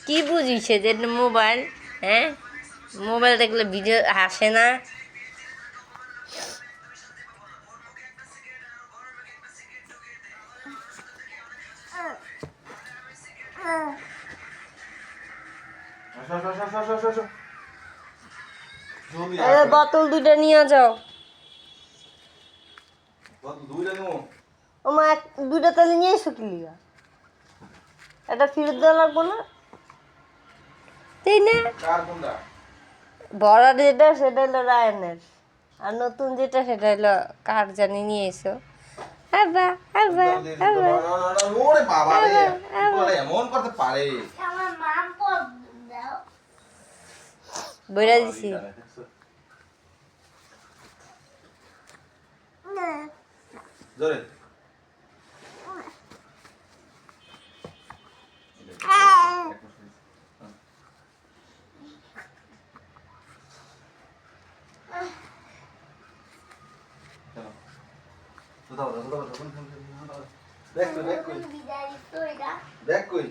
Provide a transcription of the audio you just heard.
কি বুঝিছে যে মোবাইল? হ্যাঁ, মোবাইল দেখলে ভিডিও আসে না? বোতল দুইটা নিয়ে যাও। ওমা দুইটা তাহলে নিয়ে এসো কি লিগা? এটা ফেরত দেওয়া লাগবো না, তাই না? ভরা যেটা সেটা হলো রায়নের, আর নতুন যেটা সেটা হলো কার জানি নিয়ে এসো। আবা আবা আবা ওরে বাবা রে, বলে এমন করতে পারে? আমার মা পদ দাও। বইরা দিছি। না জোরে দেখ কই বিদায় তো এটা দেখ কই